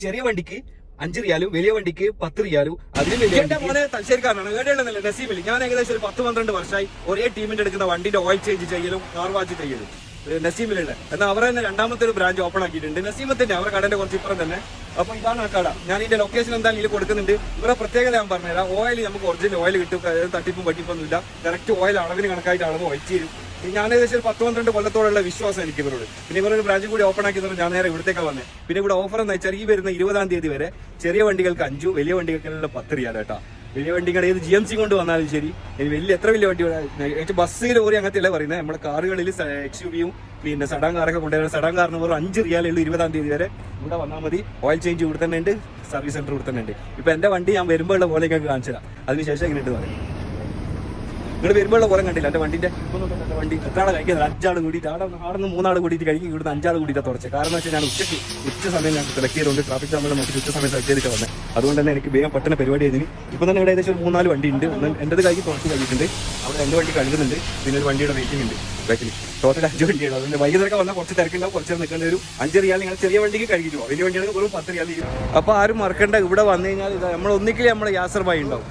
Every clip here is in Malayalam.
ചെറിയ വണ്ടിക്ക് 5 റിയാലും വലിയ വണ്ടിക്ക് 10 റിയാലും. അതിലും വലിയ മോനെ തലശ്ശേരിക്കാരനാണ്. ഏടെയുള്ളതല്ലേ നസീമിൽ. ഞാൻ ഏകദേശം ഒരു 10-12 വർഷമായി ഒരേ ടീമിന്റെ എടുക്കുന്ന വണ്ടിന്റെ ഓയിൽ ചേഞ്ച് ചെയ്യലും കാർ വാഷ് ചെയ്യലും നസീമിലുള്ള. എന്നാൽ അവർ തന്നെ രണ്ടാമത്തെ ഒരു ബ്രാഞ്ച് ഓപ്പൺ ആക്കിയിട്ടുണ്ട് നസീമത്തിന്റെ. അവരുടെ കടന്റെ കുറച്ച് ഇപ്പുറം തന്നെ. അപ്പൊ ഇതാണ് ആ കട. ഞാൻ ഇതിന്റെ ലൊക്കേഷൻ എന്തായാലും ഇതിൽ കൊടുക്കുന്നുണ്ട്. ഇവരുടെ പ്രത്യേകത ഞാൻ പറഞ്ഞുതരാം. ഓയിൽ നമുക്ക് ഒറിജിനൽ ഓയിൽ കിട്ടും. തട്ടിപ്പും പട്ടിപ്പൊന്നുമില്ല. കറക്റ്റ് ഓയിൽ അളവിന് കണക്കായിട്ട് അളവ് ഒഴിച്ചു തരും. ഞാൻ ഏകദേശം ഒരു 10-12 കൊല്ലത്തോടുള്ള വിശ്വാസം എനിക്ക് ഇവരോട്. പിന്നെ ഇവരൊരു ബ്രാഞ്ച് കൂടി ഓപ്പൺ ആക്കി ഞാൻ നേരെ ഇവിടത്തേക്കാണ് വന്നത്. പിന്നെ ഇവിടെ ഓഫർ എന്ന് വെച്ചാൽ ഈ വരുന്ന 20-ാം തീയതി വരെ ചെറിയ വണ്ടികൾക്ക് 5, വലിയ വണ്ടികൾക്ക് 10 റിയാൽ കേട്ടോ. വലിയ വണ്ടികൾ ഏത് GMC കൊണ്ട് വന്നാലും ശരി. ഇനി എത്ര വലിയ വണ്ടി ബസ് ലോറി അങ്ങനത്തെ അല്ല പറയുന്നത്. നമ്മുടെ കാറുകളിൽ XUV-യും പിന്നെ സഡാൻ കാറൊക്കെ കൊണ്ടുവരുന്നത്. സഡാൻ കാറിന് വെറും 5 റിയാലേ ഉള്ളൂ 20-ാം തീയതി വരെ. ഇവിടെ വന്നാൽ മതി. ഓയിൽ ചേഞ്ച് ഇവിടെ തന്നെ ഉണ്ട്. സർവീസ് സെന്റർ ഇവിടെ തന്നെ ഉണ്ട്. ഇപ്പൊ എന്റെ വണ്ടി ഞാൻ വരുമ്പോൾ ഉള്ള പോലെ ഞങ്ങൾക്ക് കാണിച്ചു തരാം. അതിനുശേഷം എങ്ങനെയുണ്ട് പറയും. ഇവിടെ വരുമ്പോഴുള്ള കുറെ കണ്ടില്ല എന്റെ വണ്ടിന്റെ. വണ്ടി എത്ര ആളെ കഴിക്കുന്നത്? 5 ആൾ കൂടിയിട്ട് അവിടെ 3 ആൾ കൂടിയിട്ട് കഴിക്കും. ഇവിടുന്ന് 5 ആൾ കൂടിയിട്ട് തുടച്ചത്. കാരണം വെച്ചാൽ ഞാൻ ഉച്ച സമയം ഞാൻ സെലക്ട് ചെയ്തുകൊണ്ട് ട്രാഫിക് ജാമിൽ നോക്കി ഉച്ച സമയം സെലക്ട് ചെയ്തിട്ട് വന്നത്. അതുകൊണ്ട് തന്നെ എനിക്ക് വേഗം പെട്ടെന്ന് പരിപാടി ചെയ്തിന്. ഇപ്പം തന്നെ ഇവിടെ ഏകദേശം ഒരു 3-4 വണ്ടി ഉണ്ട്. എന്റേത് കഴിഞ്ഞ് കുറച്ച് കഴിഞ്ഞിട്ടുണ്ട്. അവിടെ 2 വണ്ടി കഴുകുന്നുണ്ട്. പിന്നെ ഒരു വണ്ടിയുടെ വെയിറ്റിംഗ് ഉണ്ട് ബാക്കിൽ. ടോട്ടൽ 5 വണ്ടിയാണ്. അതുകൊണ്ട് വൈകുന്നേരം വന്നാൽ കുറച്ച് തിരക്കുണ്ടാവും. കുറച്ച് നേരം നിൽക്കേണ്ടി വരും. 5 റിയാൽ നിങ്ങൾ ചെറിയ വണ്ടിക്ക് കഴിക്കുമോ? വലിയ വണ്ടിയാണെങ്കിൽ വെറും 10 റിയാൽ. അപ്പൊ ആരും മറക്കണ്ട. ഇവിടെ വന്നു കഴിഞ്ഞാൽ നമ്മൾ ഒന്നിക്കൽ നമ്മളെ യാസർ ഭായി ഉണ്ടാവും.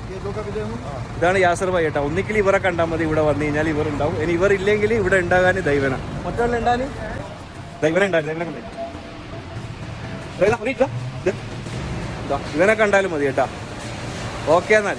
ഇതാണ് യാസർ ഭായി കേട്ടോ. ഒന്നിക്കൽ ഇവരെ കണ്ടാൽ മതി. ഇവിടെ വന്നു കഴിഞ്ഞാൽ ഇവരുണ്ടാവും. ഇനി ഇവരില്ലെങ്കിൽ ഇവിടെ ഉണ്ടാകാൻ ദൈവന. മറ്റുള്ള ഉണ്ടാകാൻ ദൈവന ഉണ്ടാകും. ഇവനെ കണ്ടാലും മതി കേട്ടാ. ഓക്കെ എന്നാൽ.